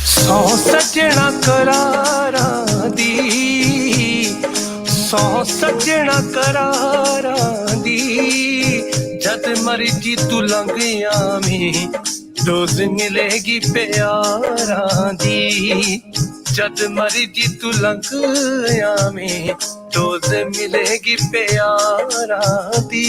सौ सजना करारां दी, सौ सजना करारां दी, जद मर्जी तू लंघ आवीं डोज मिलेगी प्यारां दी, जद मर्जी तू लंघ आवीं डोज मिलेगी प्यारां दी।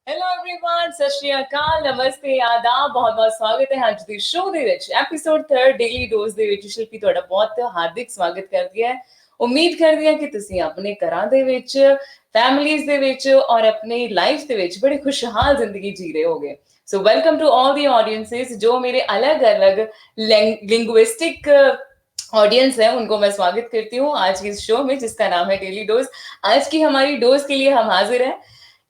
हेलो एवरीवन, सत श्री अकाल, नमस्ते, आदाब, बहुत बहुत स्वागत है ਅੱਜ ਦੇ ਸ਼ੋਅ ਦੇ ਵਿੱਚ ਐਪੀਸੋਡ 3 ਡੇਲੀ ਡੋਜ਼ ਦੇ ਵਿੱਚ। ਸ਼ਿਲਪੀ ਤੁਹਾਡਾ ਬਹੁਤ ਹਾਰਦਿਕ ਸਵਾਗਤ ਕਰਦੀ ਹੈ। ਉਮੀਦ ਕਰਦੀ ਹਾਂ ਕਿ ਤੁਸੀਂ ਆਪਣੇ ਘਰਾਂ ਦੇ ਵਿੱਚ, ਫੈਮਿਲੀਜ਼ ਦੇ ਵਿੱਚ ਔਰ ਆਪਣੀ ਲਾਈਫ ਦੇ ਵਿੱਚ ਬੜੀ ਖੁਸ਼ਹਾਲ ਜ਼ਿੰਦਗੀ ਜੀ ਰਹੇ ਹੋਗੇ। So welcome to all the audiences जो मेरे अलग अलग लिंग्विस्टिक ऑडियंस है, उनको मैं स्वागत करती हूँ आज की इस शो में जिसका नाम है डेली डोज। आज की हमारी डोज के लिए हम हाजिर हैं।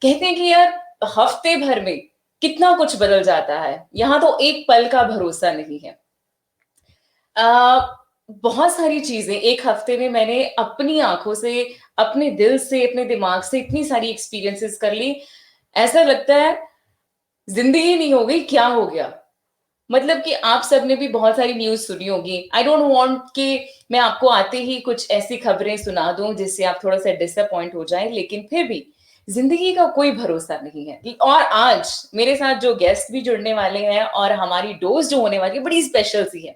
कहते हैं कि यार हफ्ते भर में कितना कुछ बदल जाता है, यहाँ तो एक पल का भरोसा नहीं है। बहुत सारी चीजें एक हफ्ते में मैंने अपनी आंखों से, अपने दिल से, अपने दिमाग से इतनी सारी एक्सपीरियंसेस कर ली, ऐसा लगता है जिंदगी नहीं हो गई, क्या हो गया। मतलब कि आप सबने भी बहुत सारी न्यूज सुनी होगी। आई डोंट वांट कि मैं आपको आते ही कुछ ऐसी खबरें सुना दूं जिससे आप थोड़ा सा डिसअपॉइंट हो जाएं, लेकिन फिर भी जिंदगी का कोई भरोसा नहीं है। और आज मेरे साथ जो गेस्ट भी जुड़ने वाले हैं और हमारी डोज जो होने वाली है बड़ी स्पेशल सी है।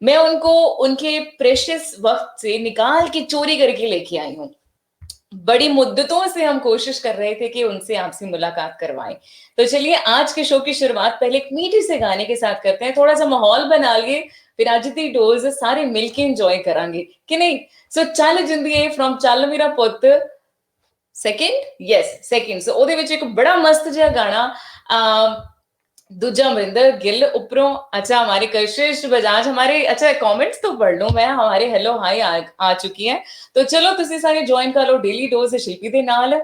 मैं उनको उनके प्रेशियस वक्त से निकाल के चोरी करके लेके आई हूं। बड़ी मुद्दतों से हम कोशिश कर रहे थे कि उनसे आपसे मुलाकात करवाएं। तो चलिए आज के शो की शुरुआत पहले एक मीठी से गाने के साथ करते हैं, थोड़ा सा माहौल बना लिए, फिर आज दी डोज सारे मिलके एंजॉय करांगे कि नहीं। सो चल जिंदगी फ्रॉम चल मेरा पुत सेकंड सो ਉਹਦੇ ਵਿੱਚ ਇੱਕ बड़ा मस्त ਜਿਹਾ गाना दूजा अमरिंदर गिल उपरों। अच्छा, हमारे कशिश बजाज हमारे, अच्छा कमेंट्स तो पढ़ लूं मैं, हमारे हेलो हाय आ चुकी है। तो चलो तुसी सारे ज्वाइन कर लो डेली डोज शिल्पी ਦੇ ਨਾਲ।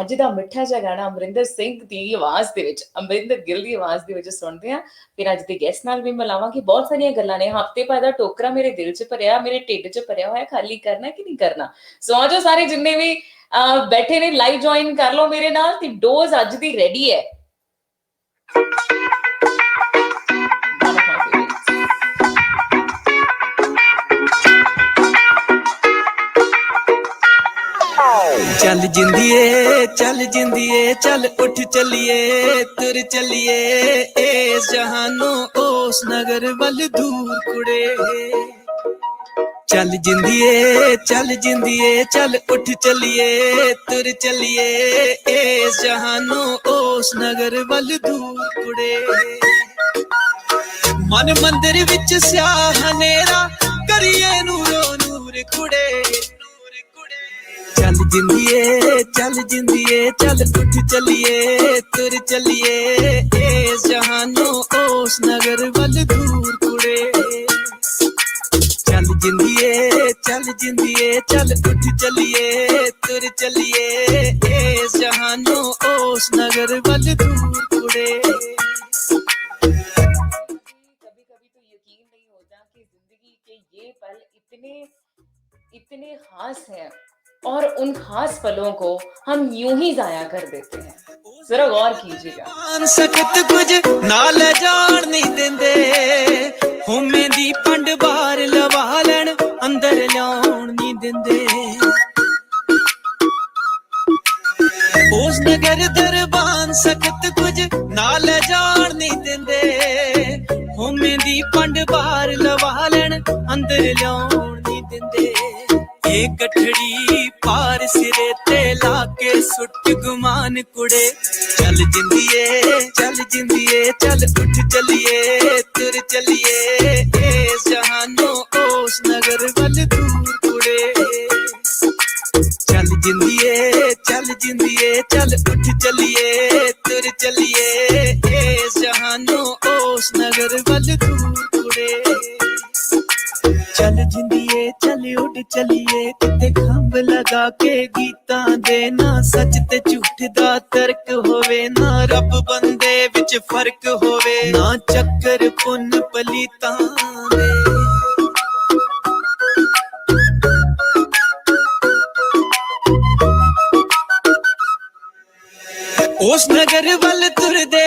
ਅੱਜ ਦਾ ਮਿੱਠਾ ਜਿਹਾ ਗਾਣਾ ਅਮਰਿੰਦਰ ਸਿੰਘ ਦੀ ਆਵਾਜ਼ ਦੇ ਵਿੱਚ, ਅਮਰਿੰਦਰ ਗਿੱਲ ਦੀ ਆਵਾਜ਼ ਦੇ ਵਿੱਚ ਸੁਣਦੇ ਆ। ਫਿਰ ਅੱਜ ਦੇ ਗੈਸਟ ਨਾਲ ਵੀ ਮਿਲਾਵਾਂਗੇ। ਬਹੁਤ ਸਾਰੀਆਂ ਗੱਲਾਂ ਨੇ। ਹਫਤੇ ਬਾਅਦ ਦਾ ਟੋਕਰਾ ਮੇਰੇ ਦਿਲ 'ਚ ਭਰਿਆ, ਮੇਰੇ ਢਿੱਡ 'ਚ ਭਰਿਆ ਹੋਇਆ, ਖਾਲੀ ਕਰਨਾ ਕਿ ਨਹੀਂ ਕਰਨਾ। ਸੋ ਆਜੋ ਸਾਰੇ ਜਿੰਨੇ ਵੀ ਬੈਠੇ ਨੇ ਲਾਈਵ ज्वाइन कर लो मेरे नाल। ਤੇ ਡੋਜ਼ ਅੱਜ ਦੀ ਰੈਡੀ ਹੈ। चल जिंदिए चल उठ चलिए तुर चलिए इस जहानों ओस नगर वल दूर कुड़े। चल जिंदिए चल उठ चलिए तुर चलिए इस जहानों ओस नगर वल दूर कुड़े। मन मंदिर विच स्याह हनेरा करिए नूरो नूर कुड़े। चल जिंदिए चल उठ चलिए तुर चलिए इस जहानों ओस नगर वल दूर कुड़े। चल जिंदिए चल उठ चलिए तुर चलिए इस जहानों ओस नगर वल दूर कुड़े। कभी कभी तो यकीन नहीं होता कि जिंदगी के ये पल इतने खास हैं और उन खास पलों को हम यूं ही जाया कर देते हैं। जरा गौर कीजिएगा। सकत कुछ नाल जान नहीं देंदे, होमे दी पंड बार लवा लेन अंदर लाउण नहीं देंदे। उस नगर दरबान सकत कुछ नाल जान नहीं देंदे, होमे दी पंड बार लवा लेन अंदर लाउण नहीं देंदे। एक गठड़ी पार सिरे ते लाके सुट गुमान कुड़े। चल जिंदिए चल उठ चलिए तुर चलिए इस जहानों ओस नगर वल दूर कुड़े। चल जिंदिए चल उठ चलिए तुर चलिए इस जहानों ओस नगर वल दूर कुड़े। चल जिंदिए चल उठ चलिए किते खंभ लगा के गीतां दे, ना सच ते झूठ दा तर्क होवे, ना रब बंदे विच फर्क होवे, ना चक्कर पुन पलीतां दे। ਉਸ ਨਗਰ ਵੱਲ ਤੁਰਦੇ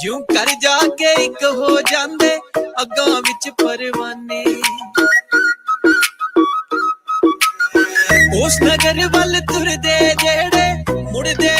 ਜਿਉਂ ਕਰ ਜਾ ਕੇ ਇੱਕ ਹੋ ਜਾਂਦੇ ਅੱਗਾਂ ਵਿੱਚ ਪਰਵਾਨੇ ਉਸ ਨਗਰ ਵੱਲ ਤੁਰਦੇ ਜਿਹੜੇ ਮੁੜਦੇ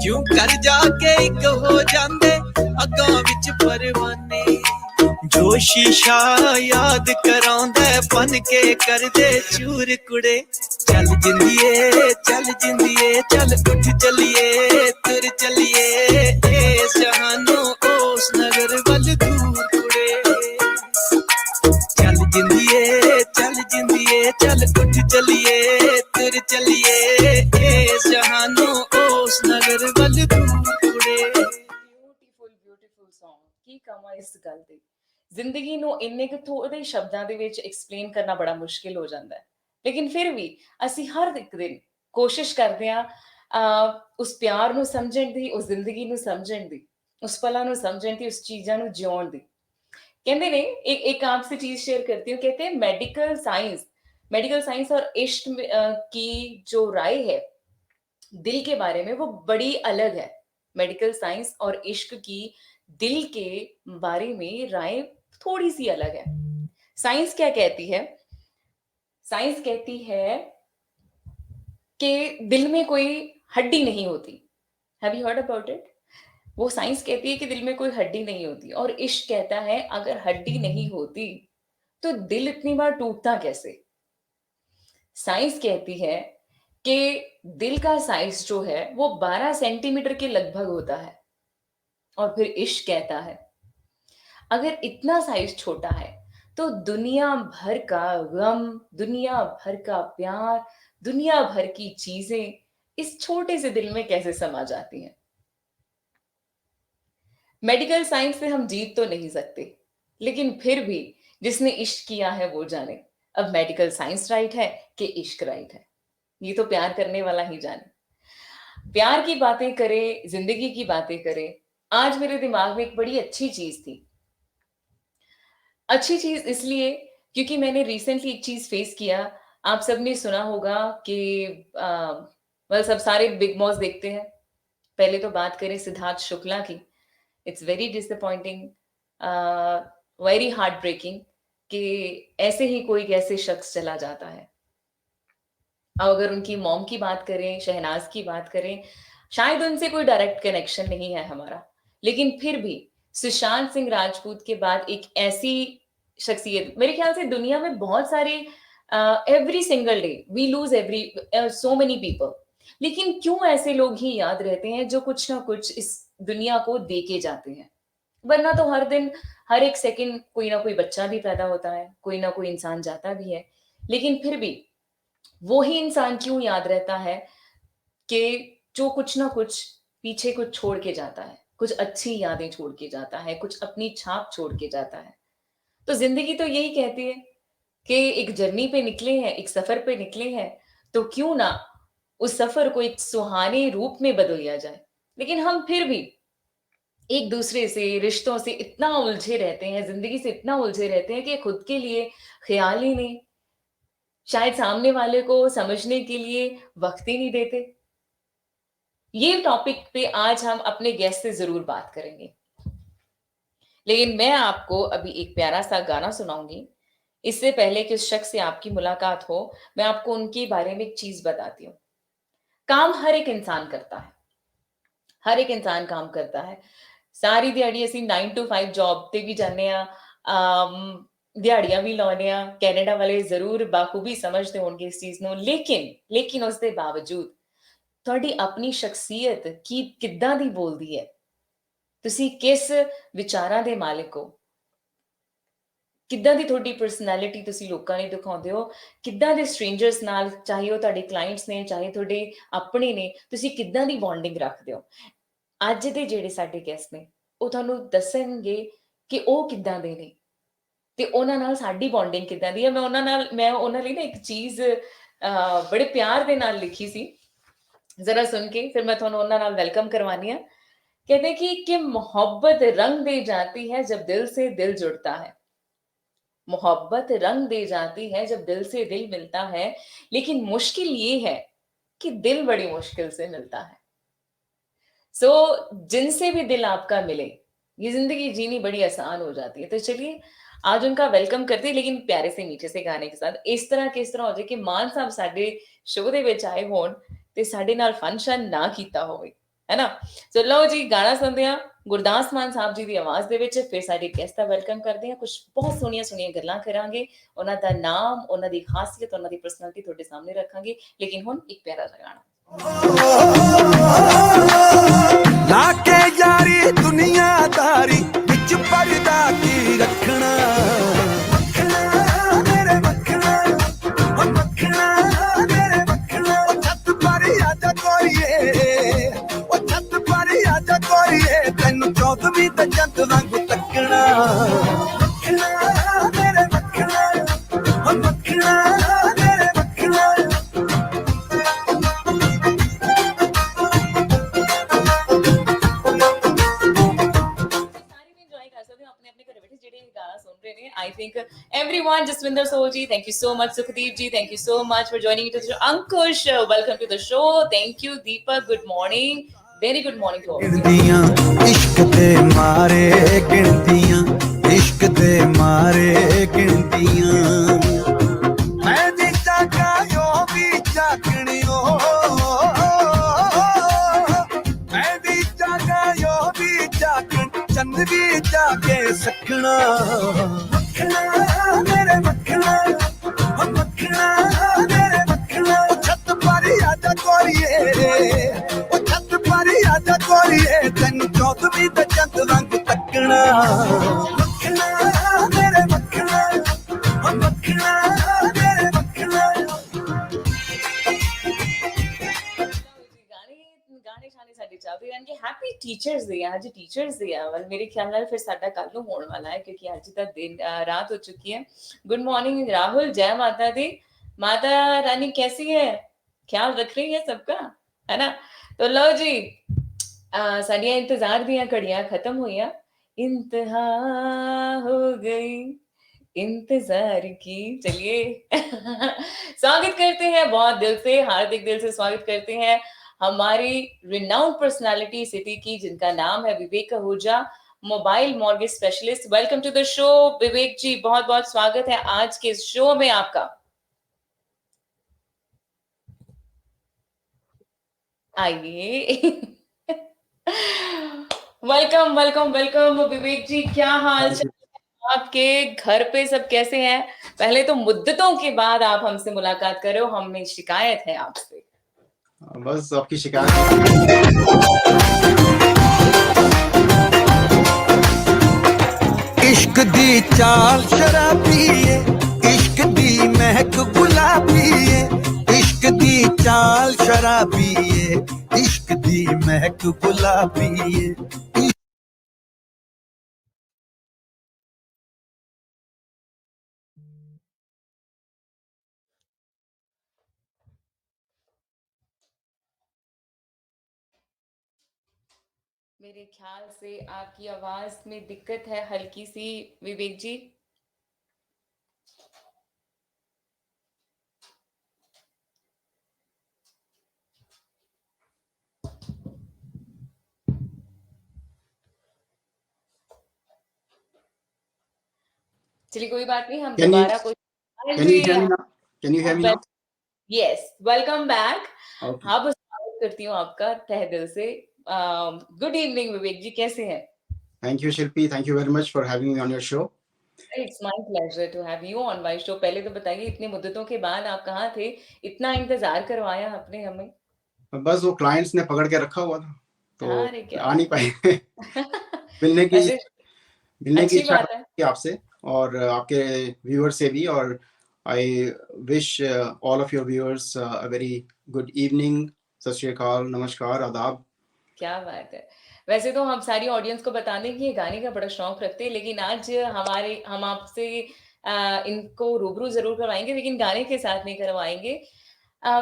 ਜਿਉਂ ਕਰ ਜਾ ਕੇ ਇੱਕ ਹੋ ਜਾਂਦੇ ਅੱਗਾਂ ਵਿੱਚ ਪਰਵਾਨੇ ਜੋ ਸ਼ੀਸ਼ਾ ਯਾਦ ਕਰਾਉਂਦਾ ਬਨ ਕੇ ਕਰਦੇ ਚੂਰ ਕੁੜੇ ਚੱਲ ਜਿੰਦੀਏ ਚੱਲ ਉੱਠ ਚੱਲੀਏ ਤੁਰ ਚੱਲੀਏ ਇਸ ਜਹਾਨੋਂ ਉਸ ਨਗਰ ਵੱਲ ਦੂਰ ਕੁੜੇ ਚੱਲ ਜਿੰਦੀਏ ਚੱਲ ਉੱਠ ਚੱਲੀਏ ਤੁਰ ਚੱਲੀਏ ਇਸ ਜਹਾਨੋਂ ਉਸ ਨਗਰ ਵੱਲ ਦੂਰ ਕੁੜੇ ਬਿਊਟੀਫੁਲ Song ਕੀ ਕਮਾਂ ਇਸ ਗੱਲ ਤੇ ਜ਼ਿੰਦਗੀ ਨੂੰ ਇੰਨੇ ਕੁ ਥੋੜੇ ਸ਼ਬਦਾਂ ਦੇ ਵਿੱਚ ਐਕਸਪਲੇਨ ਕਰਨਾ ਬੜਾ ਮੁਸ਼ਕਿਲ ਹੋ ਜਾਂਦਾ ਹੈ ਲੇਕਿਨ ਫਿਰ ਵੀ ਅਸੀਂ ਹਰ ਇੱਕ ਦਿਨ ਕੋਸ਼ਿਸ਼ ਕਰਦੇ ਹਾਂ ਉਸ ਪਿਆਰ ਨੂੰ ਸਮਝਣ ਦੀ ਉਸ ਜ਼ਿੰਦਗੀ ਨੂੰ ਸਮਝਣ ਦੀ ਉਸ ਪਲਾਂ ਨੂੰ समझने की उस चीज़ों ਨੂੰ ਜਿਉਣ ਦੀ कहते ने एक आपसे चीज शेयर करती हूँ कहते हैं मेडिकल साइंस और इश्क की जो राय है दिल के बारे में वो बड़ी अलग है मेडिकल साइंस और इश्क की दिल के बारे में राय थोड़ी सी अलग है साइंस क्या कहती है साइंस कहती है कि दिल में कोई हड्डी नहीं होती have you heard about it वो साइंस कहती है कि दिल में कोई हड्डी नहीं होती और इश्क कहता है अगर हड्डी नहीं होती तो दिल इतनी बार टूटता कैसे साइंस कहती है कि दिल का साइज जो है वो 12 सेंटीमीटर के लगभग होता है और फिर इश्क कहता है अगर इतना साइज छोटा है तो दुनिया भर का गम दुनिया भर का प्यार दुनिया भर की चीजें इस छोटे से दिल में कैसे समा जाती हैं मेडिकल साइंस से हम जीत तो नहीं सकते लेकिन फिर भी जिसने इश्क किया है वो जाने अब मेडिकल साइंस राइट है कि इश्क राइट है ये तो प्यार करने वाला ही जाने प्यार की बातें करे जिंदगी की बातें करे आज मेरे दिमाग में एक बड़ी अच्छी चीज थी अच्छी चीज इसलिए क्योंकि मैंने रिसेंटली एक चीज फेस किया आप सबने सुना होगा कि सब सारे बिग बॉस देखते हैं पहले तो बात करें सिद्धार्थ शुक्ला की it's very disappointing very heartbreaking कि ऐसे ही कोई ऐसे शख्स चला जाता है अब अगर उनकी मॉम की बात करें शहनाज की बात करें शायद उनसे कोई डायरेक्ट कनेक्शन नहीं है हमारा लेकिन फिर भी सुशांत सिंह राजपूत के बाद एक ऐसी शख्सियत मेरे ख्याल से दुनिया में बहुत सारे every single day we lose every so many people लेकिन क्यों ऐसे लोग ही याद रहते हैं जो कुछ ना कुछ इस दुनिया को दे के जाते हैं वरना तो हर दिन हर एक सेकंड कोई ना कोई बच्चा भी पैदा होता है कोई ना कोई इंसान जाता भी है लेकिन फिर भी वो ही इंसान क्यों याद रहता है कि जो कुछ ना कुछ पीछे कुछ छोड़ के जाता है कुछ अच्छी यादें छोड़ के जाता है कुछ अपनी छाप छोड़ के जाता है तो जिंदगी तो यही कहती है कि एक जर्नी पे निकले हैं एक सफर पे निकले हैं तो क्यों ना उस सफर को एक सुहाने रूप में बदल दिया जाए लेकिन हम फिर भी एक दूसरे से रिश्तों से इतना उलझे रहते हैं जिंदगी से इतना उलझे रहते हैं कि खुद के लिए ख्याल ही नहीं शायद सामने वाले को समझने के लिए वक्त ही नहीं देते ये टॉपिक पे आज हम अपने गेस्ट से जरूर बात करेंगे लेकिन मैं आपको अभी एक प्यारा सा गाना सुनाऊंगी इससे पहले कि उस शख्स से आपकी मुलाकात हो मैं आपको उनके बारे में एक चीज बताती हूँ काम हर एक इंसान करता है हर एक इंसान काम करता है सारी दिहाड़ी ਅਸੀਂ 9 to 5 जॉब ਤੇ ਵੀ ਜਾਂਦੇ ਆ ਦਿਹਾੜੀਆਂ ਵੀ ਲਾਉਂਦੇ ਆ ਕੈਨੇਡਾ ਵਾਲੇ ਜ਼ਰੂਰ ਬਾਖੂਬੀ ਸਮਝਦੇ ਹੋਣਗੇ ਇਸ ਚੀਜ਼ ਨੂੰ ਲੇਕਿਨ ਉਸ ਦੇ ਬਾਵਜੂਦ ਤੁਹਾਡੀ ਆਪਣੀ ਸ਼ਖਸੀਅਤ ਕੀ ਕਿੱਦਾਂ ਦੀ ਬੋਲਦੀ ਹੈ ਤੁਸੀਂ ਕਿਸ ਵਿਚਾਰਾਂ ਦੇ ਮਾਲਕ ਹੋ ਕਿੱਦਾਂ ਦੀ ਤੁਹਾਡੀ ਪਰਸਨੈਲਿਟੀ ਤੁਸੀਂ ਲੋਕਾਂ ਨੂੰ ਦਿਖਾਉਂਦੇ ਹੋ ਕਿੱਦਾਂ ਦੇ ਸਟ੍ਰੇਂਜਰਸ ਨਾਲ ਚਾਹੇ ਉਹ ਤੁਹਾਡੇ ਕਲਾਇੰਟਸ ਨੇ ਚਾਹੇ ਤੁਹਾਡੇ ਆਪਣੇ ਨੇ ਤੁਸੀਂ ਕਿੱਦਾਂ ਦੀ ਬੌਂਡਿੰਗ ਰੱਖਦੇ ਹੋ ਅੱਜ ਦੇ ਜਿਹੜੇ ਸਾਡੇ ਗੈਸਟ ਨੇ ਉਹ ਤੁਹਾਨੂੰ ਦੱਸਣਗੇ ਕਿ ਉਹ ਕਿੱਦਾਂ ਦੇ ਨੇ ਤੇ ਉਹਨਾਂ ਨਾਲ ਸਾਡੀ ਬੌਂਡਿੰਗ ਕਿੱਦਾਂ ਦੀ ਹੈ ਮੈਂ ਉਹਨਾਂ ਲਈ ਨਾ ਇੱਕ ਚੀਜ਼ ਬੜੇ ਪਿਆਰ ਦੇ ਨਾਲ ਲਿਖੀ ਸੀ ਜ਼ਰਾ ਸੁਣ ਕੇ ਫਿਰ ਮੈਂ ਤੁਹਾਨੂੰ ਉਹਨਾਂ ਨਾਲ ਵੈਲਕਮ ਕਰਵਾਨੀ ਆ कहते हैं कि मोहब्बत रंग दे जाती है जब दिल से दिल जुड़ता है मोहब्बत रंग दे जाती है जब दिल से दिल मिलता है, लेकिन मुश्किल ये है कि दिल बड़ी मुश्किल से मिलता है। सो जिनसे भी दिल आपका मिले, ये जिंदगी जीनी बड़ी आसान हो जाती है। तो चलिए आज उनका वेलकम करते हैं, लेकिन प्यारे से मीठे से गाने के साथ। इस तरह हो जाए कि मान साहब साडे शो ਦੇ ਵਿੱਚ ਆਏ ਹੋਣ ਤੇ ਸਾਡੇ ਨਾਲ ਫੰਕਸ਼ਨ ਨਾ ਕੀਤਾ ਹੋਵੇ, ਹੈ ਨਾ। ਸੋ ਲਓ ਜੀ ਗਾਣਾ ਸੁਣਦੇ ਹਾਂ ਗੁਰਦਾਸ ਮਾਨ ਸਾਹਿਬ ਜੀ ਦੀ ਆਵਾਜ਼ ਦੇ ਵਿੱਚ। ਫਿਰ ਸਾਡੇ ਗੈਸਟ ਦਾ ਵੈਲਕਮ ਕਰਦੇ ਹਾਂ, ਕੁਝ ਬਹੁਤ ਸੋਹਣੀਆਂ ਗੱਲਾਂ ਕਰਾਂਗੇ, ਉਹਨਾਂ ਦਾ ਨਾਮ, ਉਹਨਾਂ ਦੀ ਖਾਸੀਅਤ, ਉਹਨਾਂ ਦੀ ਪਰਸਨੈਲਿਟੀ ਤੁਹਾਡੇ ਸਾਹਮਣੇ ਰੱਖਾਂਗੇ। ਲੇਕਿਨ ਹੁਣ ਇੱਕ ਪਿਆਰਾ ਜਿਹਾ ਗਾਣਾ ਲਾਕੇ ਯਾਰੀ ਦੁਨੀਆਦਾਰੀ ਵਿੱਚ ਪਰਦਾ ਕੀ ਰੱਖਣਾ ਮੇਰੇ ਮੱਖਣਾ ਉਹ ਮੱਖਣਾ ਮੇਰੇ ਮੱਖਣਾ ਉਹ ਛੱਤ ਪਰ ਆਜਾ ਕੋਰੀਏ ਉਹ ਛੱਤ ਪਰ ਆਜਾ ਕੋਰੀਏ ਤੈਨੂੰ 14ਵੀਂ ਤੇ ਚੰਦ ਵਾਂਗੂ ਤੱਕਣਾ ਮੱਖਣਾ ਮੇਰੇ ਮੱਖਣਾ ਉਹ ਮੱਖਣਾ ਮੇਰੇ ਮੱਖਣਾ I think everyone, Jaswinder Soji, thank you so much. Sukhdeep ji, thank you so much for joining me to the show. Ankush, welcome to the show. Thank you. Deepak, good morning. Very good morning to all of you. ਗਿਣਦੀਆਂ ਇਸ਼ਕ ਦੇ ਮਾਰੇ ਗਿਣਦੀਆਂ ਇਸ਼ਕ ਦੇ ਮਾਰੇ ਗਿਣਦੀਆਂ ਮੈਂ ਵੀ ਜਾਗਾਂ ਓ ਵੀ ਜਾਗਣਿਓ ਮੈਂ ਵੀ ਜਾਗਾਂ ਓ ਵੀ ਜਾਗਣ ਚੰਨ ਵੀ ਜਾਗੇ ਸਖਣਾ ਮੱਖਣਾ ਮੇਰੇ ਮੱਖਣਾ ਉਹ ਮੱਖਣਾ ਮੇਰੇ ਮੱਖਣਾ ਛੱਤ ਪਰ ਆਜਾ ਕੋਰੀਏ ਉਹ ਛੱਤ ਪਰ ਆਜਾ ਕੋਰੀਏ ਤੈਨੂੰ 14ਵੀਂ ਤੇ ਚੰਦ ਵਾਂਗੂ ਤੱਕਣਾ ਮੱਖਣਾ ਮੇਰੇ ਮੱਖਣਾ ਉਹ ਮੱਖਣਾ ਮੇਰੇ ਮੱਖਣਾ ਗਾਣੇ ਸ਼ਾਨੇ ਸਾਡੇ ਚੱਲਦੇ ਰਹਿਣਗੇ। ਹੈਪੀ ਟੀਚਰਸ ਡੇ, ਅੱਜ ਟੀਚਰਸ ਡੇ ਆ। ਵਲ ਮੇਰੇ ਖਿਆਲ ਨਾਲ ਫਿਰ ਸਾਡਾ ਕੱਲ ਨੂੰ ਹੋਣ ਵਾਲਾ ਹੈ, ਕਿਉਂਕਿ ਅੱਜ ਦਾ ਦਿਨ ਰਾਤ ਹੋ ਚੁੱਕੀ है। गुड मॉर्निंग राहुल, जय माता दी। माता रानी कैसी है, ख्याल रख रही है सबका, है ना। तो लो जी साडियां इंतजार दियां घड़ियां खत्म हुईयां, इंतहा हो गई इंतजार की। चलिए स्वागत करते हैं, बहुत दिल से, हार्दिक दिल से स्वागत करते हैं हमारी रिनाउंड पर्सनालिटी सिटी की, जिनका नाम है Vivek Ahuja, mobile mortgage specialist. Welcome to the show Vivek ji, बहुत बहुत स्वागत है आज के शो में आपका। आइए वेलकम वेलकम वेलकम विवेक जी, क्या हाल चाल है आपके? घर पे सब कैसे हैं? पहले तो मुद्दतों के बाद आप हमसे मुलाकात कर रहे हो, हमें शिकायत है आपसे। बस आपकी शिकायत इश्क दी चाल शराबी है, इश्क दी महक गुलाबी है, इश्क दी चाल शराबी है, इश्क दी महक गुलाबी है। मेरे ख्याल से आपकी आवाज में दिक्कत है हल्की सी विवेक जी। चलिए कोई बात नहीं, हम दोबारा कोई Can you hear me now? Yes, welcome back. Okay. हाँ, बस स्वागत करती हूँ आपका तहे दिल से। गुड इवनिंग विवेक जी, कैसे हैं? Thank you Shilpi, thank you very much for having me on your show. It's my pleasure to have you on my show. पहले तो बताइए, इतने मुद्दतों के बाद आप कहाँ थे? इतना इंतजार करवाया आपने हमें। बस वो क्लाइंट्स ने पकड़ के रखा हुआ था, तो अरे क्या आ नहीं पाए मिलने की अच्छी इच्छा बात है। थी आपसे और आपके व्यूअर्स से भी। और I wish all of your viewers a very good evening. सत श्री अकाल, नमस्कार, आदाब। क्या बात है। वैसे तो हम सारी ऑडियंस को बताने की ये गाने का बड़ा शौक रखते हैं, लेकिन आज हम आपसे इनको रूबरू जरूर करवाएंगे, लेकिन गाने के साथ नहीं करवाएंगे।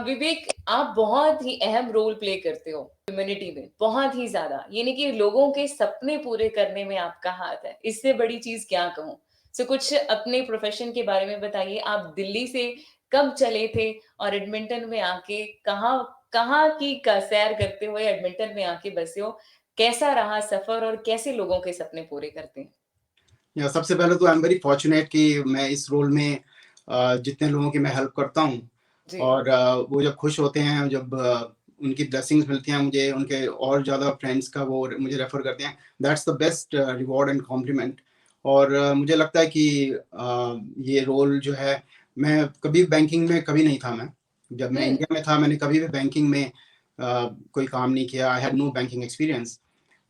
विवेक, आप बहुत ही अहम रोल प्ले करते हो कम्युनिटी में, बहुत ही ज्यादा। यानी कि लोगों के सपने पूरे करने में आपका हाथ है, इससे बड़ी चीज क्या कहूँ। सो कुछ अपने प्रोफेशन के बारे में बताइए। आप दिल्ली से कब चले थे और एडमिंटन में आके कहाँ कहाँ की सैर करते हुए एडमिंटन में आके बसे हो? कैसा रहा सफर और कैसे लोगों के सपने पूरे करते हैं? या सबसे पहले तो आई एम वेरी फॉर्चुनेट कि मैं इस रोल में जितने लोगों की मैं हेल्प करता हूँ जी। और वो जब खुश होते हैं, जब उनकी ब्लेसिंग्स मिलती हैं मुझे, उनके और ज़्यादा फ्रेंड्स का वो मुझे रेफ़र करते हैं, that's the best reward and compliment. और मुझे लगता है कि ये रोल जो है, मैं कभी बैंकिंग में कभी नहीं था मैं। जब मैं हुँ, इंडिया में था, मैंने कभी भी बैंकिंग में कोई काम नहीं किया, I had no banking experience.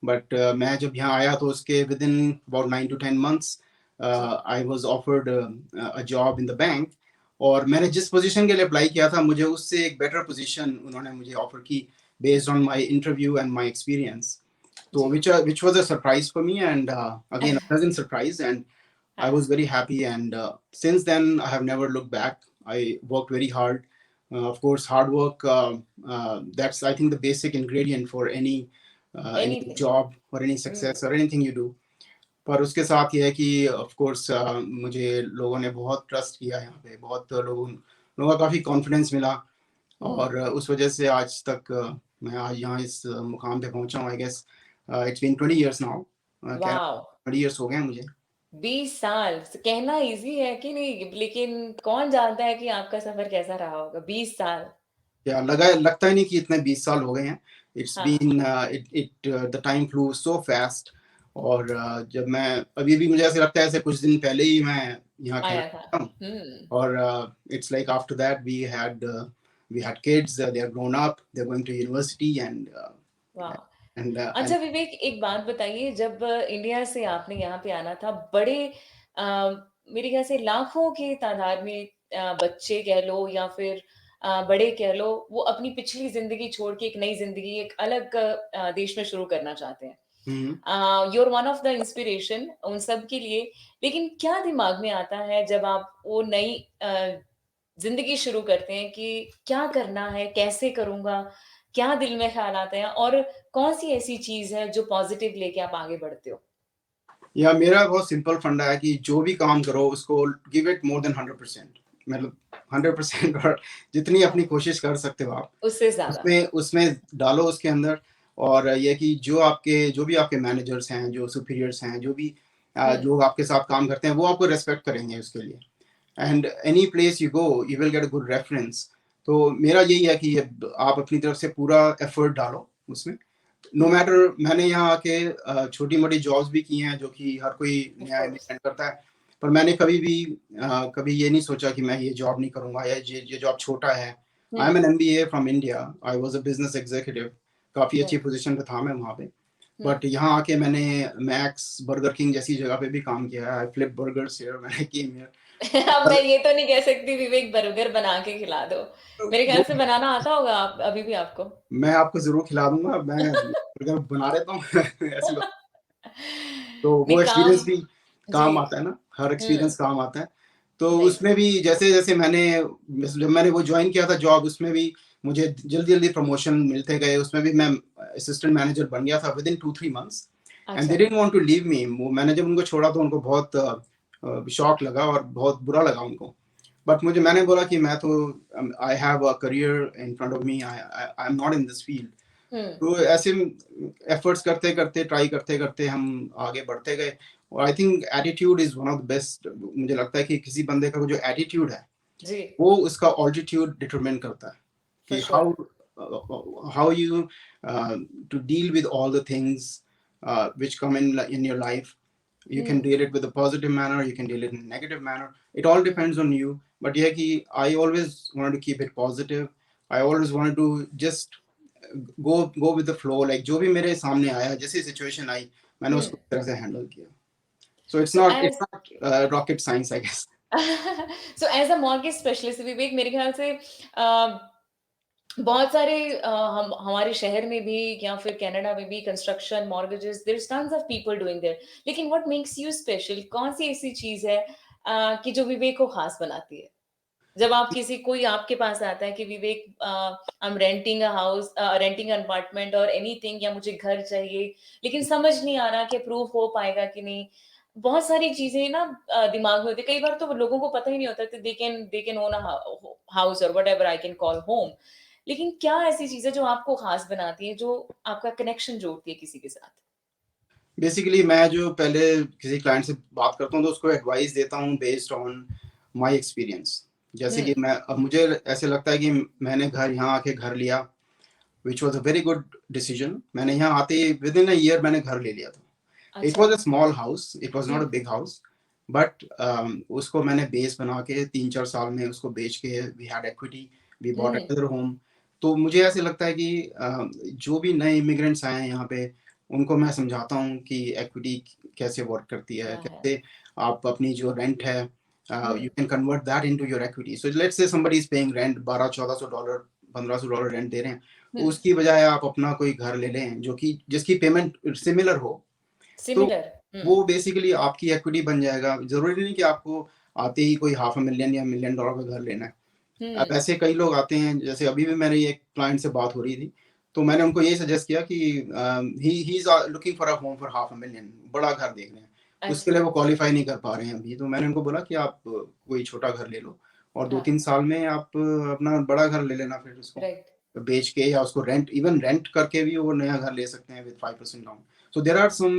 But मैं जब यहाँ आया तो उसके विदिन अबाउट 9 टू 10 मंथ्स जी। I was offered a job in the bank. और मैंने जिस पोजीशन के लिए अप्लाई किया था, मुझे उससे एक बेटर पोजीशन उन्होंने मुझे ऑफर की based on my interview and my experience. तो जी। which was a surprise for me, and again a pleasant surprise, and I हाँ, was very happy, and since then I have never looked back. I worked very hard. Of course, hard work, that's I think the basic ingredient for any anything. job or any hmm, success or anything you do. पर उसके साथ ये है कि of course मुझे लोगों ने बहुत ट्रस्ट किया यहाँ पे, बहुत लोगों का काफ़ी कॉन्फिडेंस मिला, हुँ। और उस वजह से आज तक मैं आज यहाँ इस मुकाम पे पहुँचा हूँ। I guess it's been 20 years now, कहना वॉव! 20 इयर्स हो गए हैं मुझे। 20 साल कहना इजी है कि नहीं, लेकिन कौन जानता है कि आपका सफर कैसा रहा होगा 20 साल। या लगता ही नहीं कि इतने 20 साल हो गए हैं। इट्स हाँ, been it the time flew so fast. और जब मैं अभी भी मुझे ऐसे लगता है, ऐसे कुछ दिन पहले ही मैं यहाँ आया था। कनाडा हूँ। हुँ, और it's like after that we had kids, they are grown up, they're going to university, वाह! and अच्छा विवेक, एक बात बताइए, जब इंडिया से आपने यहाँ पे आना था, बड़े अ, मेरे ख्याल से लाखों की तादाद में बच्चे कह लो या फिर बड़े कह लो, वो अपनी पिछली ज़िंदगी छोड़ के एक नई ज़िंदगी एक अलग देश में शुरू करना चाहते हैं। Hmm, you are one of the inspiration उन सब के लिए। लेकिन क्या दिमाग में आता है जब आप वो नई ज़िंदगी शुरू करते हैं कि क्या करना है, कैसे करूँगा? क्या दिल में ख़्याल आते हैं और कौन-सी ऐसी चीज़ है जो पॉज़िटिव लेके आप आगे बढ़ते हो? या मेरा बहुत सिंपल फंडा है कि जो भी काम करो उसको गिव इट मोर देन 100%। मतलब 100% और जितनी हाँ, अपनी कोशिश कर सकते हो आप उससे ज़्यादा। उसमें उसमें डालो उसके अंदर। और ये कि जो भी आपके मैनेजर्स हैं, जो सुपीरियर्स हैं, जो भी हुँ, जो आपके साथ काम करते हैं, वो आपको रेस्पेक्ट करेंगे उसके लिए। And any place you go you will get a good reference. तो मेरा यही है कि आप अपनी तरफ से पूरा एफर्ट डालो उसमें। नो हुँ, मैटर, मैंने यहाँ आके छोटी मोटी जॉब्स भी की हैं जो कि हर कोई ऑफ़ नया कोर्स। इमिग्रेंट करता है। पर मैंने कभी ये नहीं सोचा कि मैं ये जॉब नहीं करूँगा या ये जॉब छोटा है। I am hmm, an MBA from India, I was a business executive, काफ़ी अच्छी हुँ, पोजीशन पे था मैं वहाँ पे। हुँ। बट यहाँ आके मैंने मैक्स, बर्गर किंग जैसी जगह पे भी काम किया है। I flip burgers here when I came अब मैं हियर। ये तो नहीं कह सकती विवेक बर्गर बना के खिला दो। मेरे ख़्याल वो से बनाना आता होगा आप अभी भी आपको? मैं आपको ज़रूर खिला दूँगा, मैं बर्गर बना लेता हूँ ऐसी बात। तो वो नहीं काम एक्सपीरियंस भी जी। काम आता है ना, हर हुँ, एक्सपीरियंस काम आता है। तो राइट। उसमें भी जैसे-जैसे जब मैंने वो जॉइन किया था जॉब, उसमें भी मुझे जल्दी-जल्दी प्रमोशन मिलते गए, उसमें भी मैं असिस्टेंट मैनेजर बन गया था विदिन 2-3 मंथ्स। एंड दे अच्छा। Didn't want to leave me. वो मैंने जब उनको छोड़ा तो उनको बहुत शॉक लगा और बहुत बुरा लगा उनको। बट मैंने बोला कि मैं तो I have a career in front of me, I am not in this field. हुँ, तो ऐसे एफर्ट्स करते करते, ट्राई करते करते हम आगे बढ़ते गए। और I think attitude is one of the best. मुझे लगता है कि किसी बंदे का जो एटीट्यूड है, जी, वो उसका ऑल्टीट्यूड डिटरमिन करता है फॉर कि sure. How you to deal with all the things which come in your life. You can hmm, deal it with a positive manner, you can deal it in a negative manner. It all hmm, depends on you. But yeah, I always wanted to keep it positive. I always wanted to just go with the flow. Like जो भी मेरे सामने आया, जैसी situation आई, मैंने हुँ। उसको इस तरह से हैंडल किया। So it's so not as it's not rocket science, I guess. So as a mortgage specialist Vivek, मेरे ख्याल से बहुत सारे हम हमारे शहर में भी या फिर कनाडा में भी construction mortgages there is tons of people doing there. लेकिन व्हाट मेक्स यू स्पेशल? कौन सी ऐसी चीज है कि जो विवेक को खास बनाती है? जब आप किसी कोई आपके पास आता है कि Vivek I am renting a house, renting an apartment और एनीथिंग, या मुझे घर चाहिए लेकिन समझ नहीं आ रहा कि प्रूफ हो पाएगा कि नहीं, बहुत सारी चीजें ना दिमाग में होती है, कई बार तो लोगों को पता ही नहीं होता कि they can own a house और whatever I can call home, लेकिन क्या ऐसी चीजें जो आपको खास बनाती है, जो आपका कनेक्शन जोड़ती है किसी के साथ? बेसिकली मैं जो पहले किसी क्लाइंट से बात करता हूँ तो उसको एडवाइस देता हूँ बेस्ड ऑन माय एक्सपीरियंस। जैसे कि मैं अब मुझे ऐसे लगता है कि मैंने घर यहाँ आके घर लिया, which was a very good decision. मैंने यहाँ आते ही विद इन अ ईयर मैंने घर ले लिया था। इट अच्छा। Was a small house, it was not a big house, but उसको मैंने बेस बना के 3-4 साल में उसको बेच के we had equity, we bought another home. तो मुझे ऐसे लगता है कि जो भी नए इमिग्रेंट्स आए हैं यहाँ पे, उनको मैं समझाता हूँ कि इक्विटी कैसे वर्क करती है, क्या है? कैसे आप अपनी जो रेंट है hmm. You can convert that into your equity. So let's say somebody is paying rent $1200-1400, $1500 rent दे रहे हैं, तो उसकी बजाय आप अपना कोई घर ले लें जो कि जिसकी पेमेंट सिमिलर हो, तो सिमिलर। वो बेसिकली आपकी इक्विटी बन जाएगा। जरूरी नहीं कि आपको आते ही कोई $500,000 या $1 मिलियन का घर लेना है। अब ऐसे कई लोग आते हैं, जैसे अभी भी मेरी एक क्लाइंट से बात हो रही थी, तो मैंने उनको ये सजेस्ट किया कि he is looking for a home for $500,000, बड़ा घर देख रहे हैं, उसके लिए अच्छा। वो क्वालिफाई नहीं कर पा रहे हैं अभी। तो मैंने उनको बोला कि आप कोई छोटा घर ले लो और हाँ। 2-3 साल में आप अपना बड़ा घर ले लेना, फिर उसको राइट। बेच के या उसको रेंट करके भी वो नया घर ले सकते हैं with 5% down. So there are some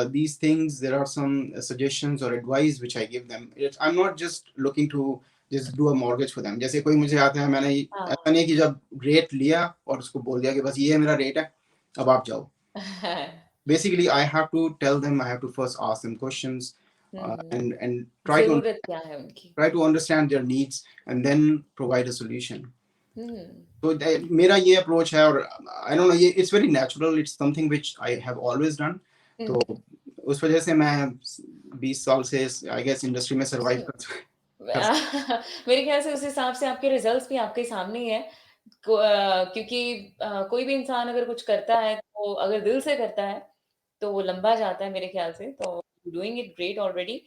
these things, there are some suggestions or advice which I give them. I'm not just looking to just do a mortgage for them. जैसे कोई मुझे आता है, मैंने हाँ। ऐसा नहीं कि जब रेट लिया और उसको बोल दिया कि बस ये मेरा रेट है, अब आप जाओ। Basically, I have to tell them, I have to first ask them questions and जरूरत क्या है उनकी? try to understand their needs and then provide a solution. हम्म। तो मेरा ये अप्रोच है, और आई डोंट नो, ये it's very natural, it's something which I have always done. तो उस वजह से मैं 20 साल से आई गेस इंडस्ट्री में सरवाइव कर मेरे ख्याल से उस हिसाब से आपके रिजल्ट्स भी आपके सामने ही है। क्योंकि कोई भी इंसान अगर कुछ करता है, तो अगर दिल से करता है, तो वो लंबा जाता है मेरे ख्याल से। तो डूइंग इट ग्रेट ऑलरेडी।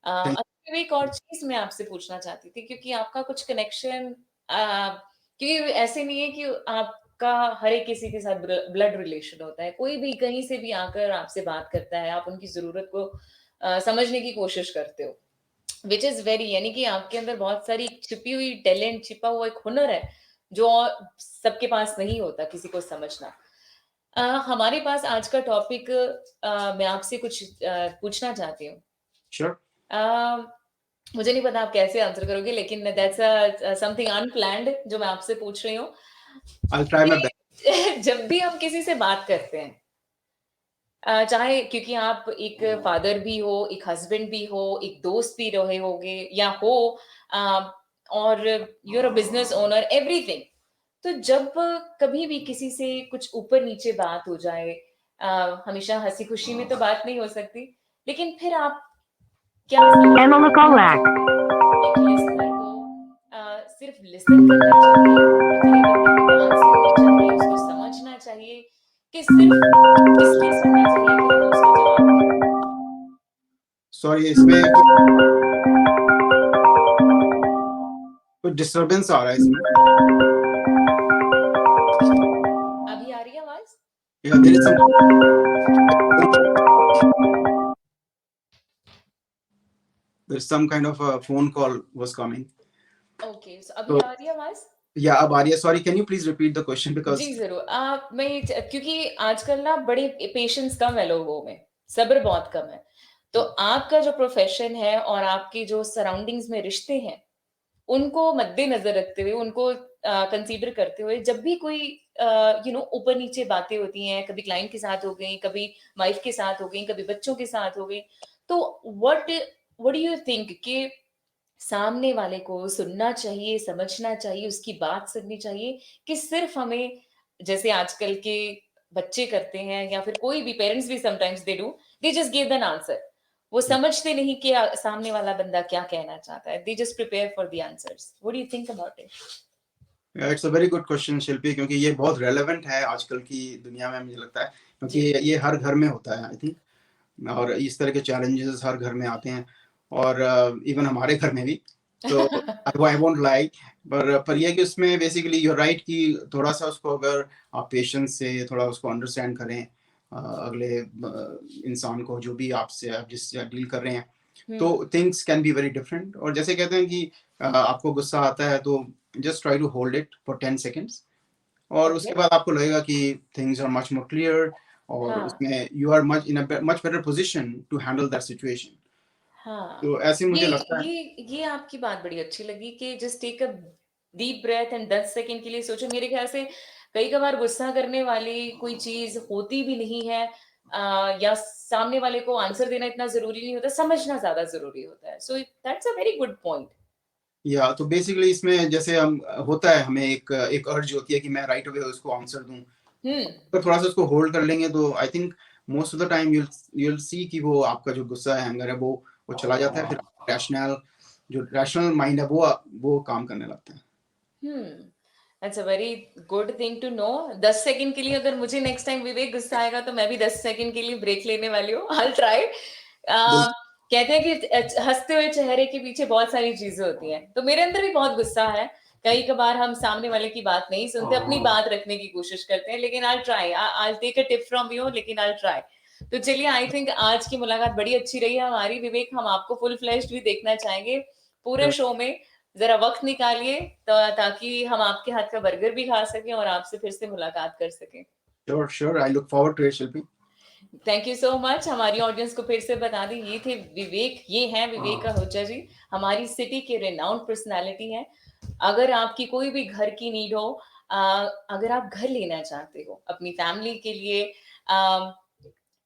अच्छा, एक और चीज़ मैं आपसे पूछना चाहती थी, क्योंकि आपका कुछ कनेक्शन क्योंकि ऐसे नहीं है कि आपका हर एक किसी के साथ ब्लड रिलेशन होता है। कोई भी कहीं से भी आकर आपसे बात करता है, आप उनकी ज़रूरत को समझने की कोशिश करते हो। व्हिच इज़ वेरी, यानी कि आपके अंदर बहुत सारी छिपी हुई टैलेंट, छिपा हुआ एक हुनर है, जो सबके पास नहीं होता किसी को समझना। हमारे पास आज का टॉपिक, मैं आपसे कुछ पूछना चाहती हूँ। श्योर। मुझे नहीं पता आप कैसे आंसर करोगे, लेकिन दैट्स समथिंग अनप्लान्ड जो मैं आपसे पूछ रही हूँ। I will try my best. जब भी हम किसी से बात करते हैं, चाहे क्योंकि आप एक फादर भी हो, एक हस्बैंड भी हो, एक दोस्त भी रहे होगे या हो, और you are a business owner, everything. तो जब कभी भी किसी से कुछ ऊपर नीचे बात हो जाए, हमेशा हंसी खुशी में तो बात नहीं हो सकती, लेकिन फिर आप क्या एक लिसनर को सिर्फ लिसन करना चाहिए, अगले बंदे की बात सुननी चाहिए, उसको समझना चाहिए, कि सिर्फ इसलिए सुनना चाहिए कि हम उसका जवाब दें? सॉरी, इसमें कुछ डिस्टरबेंस आ रहा है इसमें। अभी आ रही है आवाज? Yeah, there is some kind of a phone call was coming. Okay, so अभी आ रही है आवाज? Yeah, अब आ रही है। Sorry, can you please repeat the question because जी जरूर। क्योंकि आजकल ना बड़े पेशेंस कम है लोगों में, सब्र बहुत कम है। तो आपका जो प्रोफेशन है और आपकी जो सराउंडिंग्स में रिश्ते हैं, उनको मद्देनजर रखते हुए, उनको कंसीडर करते हुए, जब भी कोई ऊपर नीचे बातें होती हैं, कभी क्लाइंट के साथ हो गई, कभी वाइफ के साथ हो गई, कभी बच्चों के साथ हो गई, तो what what do you think कि सामने वाले को सुनना चाहिए, समझना चाहिए, उसकी बात सुननी चाहिए, कि सिर्फ हमें, जैसे आजकल के बच्चे करते हैं या फिर कोई भी पेरेंट्स भी sometimes they just give an answer. वो समझते नहीं कि सामने वाला बंदा क्या कहना चाहता है। They just prepare for the answers. What do you think about it? It's a very good question Shilpi, क्योंकि ये बहुत रेलेवेंट है आजकल की दुनिया में, मुझे लगता है, क्योंकि ये हर घर में होता है आई थिंक, और इस तरह के चैलेंजेस हर घर में आते हैं, और इवन हमारे घर में भी। तो आई वोंट लाइक, पर ये कि उसमें बेसिकली यू राइट कि थोड़ा सा उसको अगर आप पेशेंस से थोड़ा उसको अंडरस्टैंड करें, अगले इंसान को, जो भी आपसे आप जिससे डील कर रहे हैं, तो hmm things can be very different. और जैसे कहते हैं कि आपको गुस्सा आता है तो just try to hold it for 10 seconds, और ओके उसके बाद आपको लगेगा कि things are much more clear, और हाँ उसमें you are much in a much better position to handle that situation. हाँ तो ऐसे ये मुझे लगता है। ये आपकी बात बड़ी अच्छी लगी कि just take a deep breath and 10 second के लिए सोचो। मेरे ख्याल से कई बार गुस्सा करने वाली कोई चीज होती भी नहीं है, या सामने वाले को आंसर देना इतना जरूरी नहीं होता, समझना ज्यादा जरूरी होता है। So that's a very good point. या तो बेसिकली इसमें जैसे हम होता है, हमें एक अर्ज होती है कि मैं राइट अवे उसको आंसर दूं, हम्म पर थोड़ा सा उसको होल्ड कर लेंगे तो I think most of the time you'll सी कि वो आपका जो गुस्सा है, एंगर है, वो चला जाता है। फिर रैशनल माइंड है वो काम करने लगता है। That's a very good thing to know. 10 second के लिए अगर मुझे नेक्स्ट टाइम विवेक गुस्सा आएगा तो मैं भी 10 सेकंड के लिए ब्रेक लेने वाली हूँ। I try. कहते हैं कि हंसते हुए चेहरे के पीछे बहुत सारी चीजें होती हैं, तो मेरे अंदर भी बहुत गुस्सा है। कई कबार हम सामने वाले की बात नहीं सुनते, अपनी बात रखने की कोशिश करते हैं, लेकिन I try, I take a tip from you, लेकिन आई ट्राई। तो चलिए, आई थिंक आज की मुलाकात बड़ी अच्छी रही है हमारी। विवेक, हम आपको फुल फ्लैश्ड भी देखना चाहेंगे पूरे शो में। जरा वक्त निकालिए तो ताकि हम आपके हाथ का बर्गर भी खा सकें और आपसे फिर से मुलाकात कर सकें। Sure, I look forward to it Shilpi. Thank you so much. हमारी ऑडियंस को फिर से बता दें, ये थे विवेक, ये हैं विवेक आहूजा जी, हमारी सिटी के रेनाउंड पर्सनालिटी हैं। अगर आपकी कोई भी घर की नीड हो, अगर आप घर लेना चाहते हो अपनी फैमिली के लिए,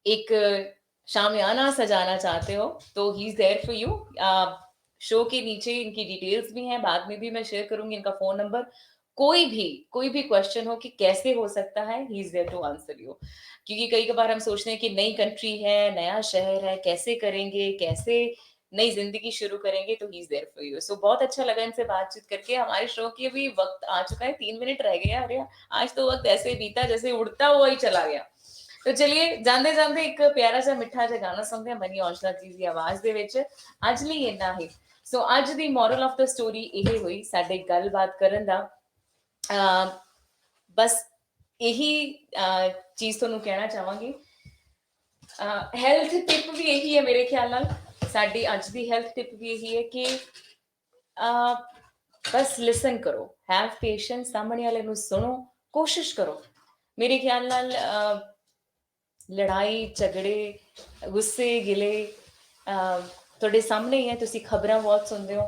एक शामियाना सजाना चाहते हो, तो he is there for you. Show के नीचे इनकी डिटेल्स भी हैं, बाद में भी मैं शेयर करूंगी इनका फोन नंबर। कोई भी क्वेश्चन हो कि कैसे हो सकता है, he is there to answer you. क्योंकि कई बार हम सोचते हैं कि नई कंट्री है, नया शहर है, कैसे करेंगे, कैसे नई जिंदगी शुरू करेंगे, तो he is there for you. So बहुत अच्छा लगा इनसे बातचीत करके। हमारे शो की अभी वक्त आ चुका है, 3 मिनट रह गए। अरे आज तो वक्त ऐसे बीता जैसे उड़ता हुआ ही चला गया। तो चलिए, ਜਾਂਦੇ ਜਾਂਦੇ ਇੱਕ ਪਿਆਰਾ ਜਿਹਾ ਮਿੱਠਾ ਜਿਹਾ ਗਾਣਾ ਸੁਣਦੇ ਹਾਂ ਮਨੀ ਔਜਲਾ ਜੀ ਦੀ ਆਵਾਜ਼ ਦੇ ਵਿੱਚ। ਅੱਜ ਲਈ ਇੰਨਾ ਹੀ। ਸੋ ਅੱਜ ਦੀ ਮੋਰਲ ਆਫ ਦ ਸਟੋਰੀ ਇਹ ਹੋਈ ਸਾਡੇ ਗੱਲਬਾਤ ਕਰਨ ਦਾ। ਬਸ ਇਹੀ ਚੀਜ਼ ਤੁਹਾਨੂੰ ਕਹਿਣਾ ਚਾਹਾਂਗੀ। ਹੈਲਥ ਟਿਪ ਵੀ ਇਹੀ ਹੈ ਮੇਰੇ ਖਿਆਲ ਨਾਲ। ਸਾਡੀ ਅੱਜ ਦੀ ਹੈਲਥ ਟਿਪ ਵੀ ਇਹੀ ਹੈ ਕਿ ਬਸ ਲਿਸਨ ਕਰੋ, ਹੈਵ ਪੇਸ਼ੈਂਸ, ਸਾਹਮਣੇ ਵਾਲੇ ਨੂੰ ਸੁਣੋ, ਕੋਸ਼ਿਸ਼ ਕਰੋ। ਮੇਰੇ ਖਿਆਲ ਨਾਲ ਲੜਾਈ ਝਗੜੇ, ਗੁੱਸੇ ਗਿਲੇ ਤੁਹਾਡੇ ਸਾਹਮਣੇ ਹੀ ਹੈ। ਤੁਸੀਂ ਖਬਰਾਂ ਬਹੁਤ ਸੁਣਦੇ ਹੋ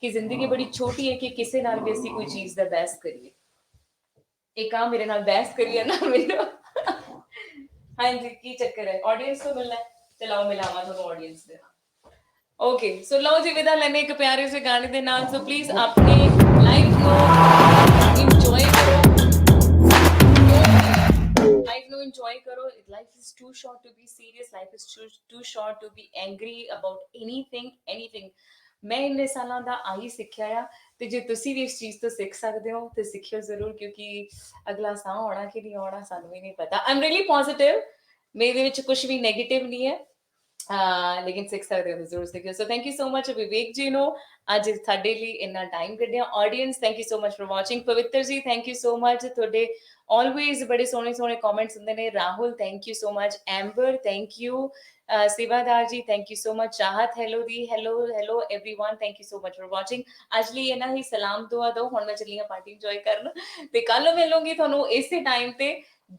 ਕਿ ਜ਼ਿੰਦਗੀ ਬੜੀ ਛੋਟੀ ਹੈ ਕਿ ਕਿਸੇ ਨਾਲ ਵੀ ਅਸੀਂ ਕੋਈ ਚੀਜ਼ ਦਾ ਬਹਿਸ ਕਰੀਏ। ਇੱਕ ਆ ਮੇਰੇ ਨਾਲ ਬਹਿਸ ਕਰੀਏ ਨਾ ਮੈਨੂੰ। ਹਾਂਜੀ, ਕੀ ਚੱਕਰ ਹੈ? ਆਡੀਅנס ਤੋਂ ਮਿਲਣਾ ਹੈ? ਚਲਾਓ ਮਿਲਾਵਾਂ ਤੁਹਾਨੂੰ ਆਡੀਅנס ਦੇ ਨਾਲ। ਓਕੇ, ਸੋ ਲਓ ਜੀ, ਵਿਦਾ ਲੈਣੇ ਇੱਕ ਪਿਆਰੇ ਜਿਹੇ ਗਾਣੇ ਦੇ ਨਾਲ। ਸੋ ਪਲੀਜ਼ ਆਪਣੇ ਲਾਈਫ ਨੂੰ ਇੰਜੋਏ ਕਰੋ, लाइफ नो एंजॉय करो। Life is too short to be serious, life is too short to be angry about anything. मैं इन्ने सालों का आही सिक्ख्या आ, ते जे तुसी भी इस चीज तो सीख सकते हो तो सिखियो जरूर, क्योंकि अगला साह आना कि नहीं आना सानू भी नहीं पता। आई एम रियली पॉजिटिव, मेरे विच कुछ भी नेगेटिव नहीं है, लेकिन सिख सकते हो जरूर सिखियो। So thank you so much Vivek ji नो ਅੱਜ ਸਾਡੇ ਲਈ ਇੰਨਾ ਟਾਈਮ ਕੱਢਿਆ। Audience, thank you so much for watching. Pavittar ji, thank you so much, ਤੁਹਾਡੇ ਆਲਵੇਜ਼ ਬੜੇ ਸੋਹਣੇ ਸੋਹਣੇ ਕਮੈਂਟਸ ਹੁੰਦੇ ਨੇ। Rahul, thank you so much. Amber, thank you. सेवादार जी, thank you so much. Chahat, hello दी, hello everyone, thank you so much for watching. ਅੱਜ ਲਈ ਇਹਨਾਂ ਹੀ ਸਲਾਮ ਦੁਆ ਦੋ। ਹੁਣ ਮੈਂ ਚੱਲੀ ਆ ਪਾਰਟੀ ਇੰਜੋਏ ਕਰਨ, ਤੇ ਕੱਲ ਮਿਲੂੰਗੀ ਤੁਹਾਨੂੰ ਇਸੇ ਟਾਈਮ ਤੇ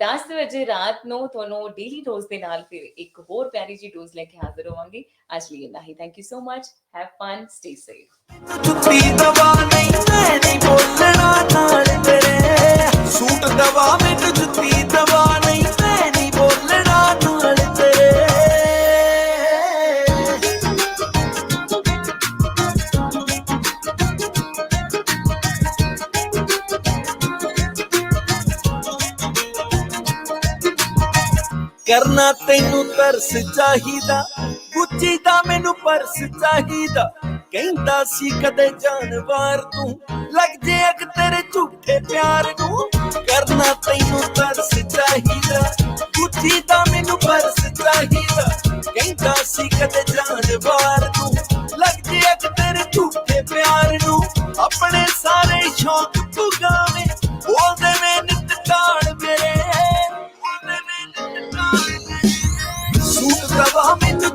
10 ਵਜੇ ਰਾਤ ਨੂੰ, ਤੁਹਾਨੂੰ ਡੇਲੀ ਡੋਜ਼ ਦੇ ਨਾਲ ਫਿਰ ਇੱਕ ਹੋਰ ਪਿਆਰੀ ਜੀ ਡੋਜ਼ ਲੈ ਕੇ ਹਾਜ਼ਰ ਹੋਵਾਂਗੀ। ਅੱਜ ਲਈ ਇੰਨਾ ਹੀ। Thank you so much, have fun, stay safe. ਜੁੱਤੀ ਦਵਾ ਨਹੀਂ, ਮੈਂ ਨਹੀਂ ਬੋਲਣਾ ਨਾਲ ਤੇਰੇ। ਸੂਟ ਦਵਾ ਮੈਨੂੰ, ਜੁੱਤੀ ਦਵਾ ਨਹੀਂ, ਮੈਂ ਨਹੀਂ ਬੋਲਣਾ ਨਾਲ ਤੇਰੇ। ਕਰਨਾ ਤੈਨੂੰ ਤਰਸ ਚਾਹੀਦਾ, ਗੁੱਚੀ ਦਾ ਮੈਨੂੰ ਪਰਸ ਚਾਹੀਦਾ। ਕਹਿੰਦਾ ਸੀ ਕਦੇ ਜਾਨਵਰ ਤੂੰ, ਲੱਗ ਜੇ ਅਗ ਤੇਰੇ ਝੂਠੇ ਪਿਆਰ ਨੂੰ। ਕਰਨਾ ਤੈਨੂੰ ਤਰਸ ਚਾਹੀਦਾ, ਗੁੱਚੀ ਦਾ ਮੈਨੂੰ ਪਰਸ ਚਾਹੀਦਾ। ਕਹਿੰਦਾ ਸੀ ਕਦੇ ਜਾਨਵਰ ਤੂੰ, ਲੱਗ ਜੇ ਅਗ ਤੇਰੇ ਝੂਠੇ ਪਿਆਰ ਨੂੰ। ਆਪਣੇ ਸਾਰੇ ਸ਼ੌਕ ਪੁਗਾਵੇਂ, ਬੋਲਦੇ ਮੈਂ ਨਿਤ ਟਾਲ ਮੇਰੇ, ਬੋਲਦੇ ਮੈਂ ਨਿਤ ਟਾਲ।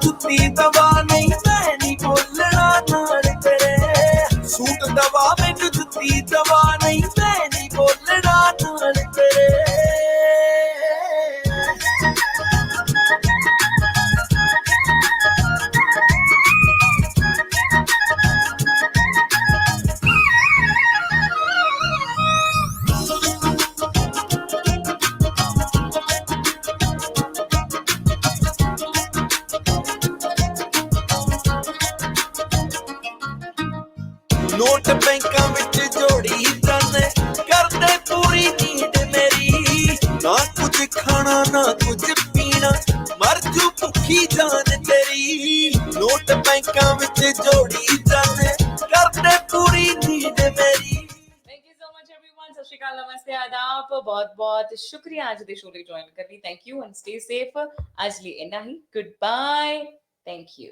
जुत्ती दवा नहीं मैं नहीं बोलना नाल तेरे सूट दवा मैनू जुत्ती दवा नहीं मैं नहीं बोलना नाल तेरे नोट बैंकां विच जोड़ी जाने करदे पूरी नीड मेरी ना कुछ खाना ना कुछ पीना मर जू भुखी जान तेरी नोट बैंकां विच जोड़ी जाने करदे पूरी नीड मेरी thank you so much everyone सत श्री अकाल नमस्ते आदाब बहुत बहुत शुक्रिया आज दे शो ਲਈ ਜੁਆਇਨ ਕਰਨ ਲਈ thank you and stay safe ਅੱਜ ਲਈ ਇੰਨਾ ਹੀ ਗੁੱਡ ਬਾਏ ਥੈਂਕ ਯੂ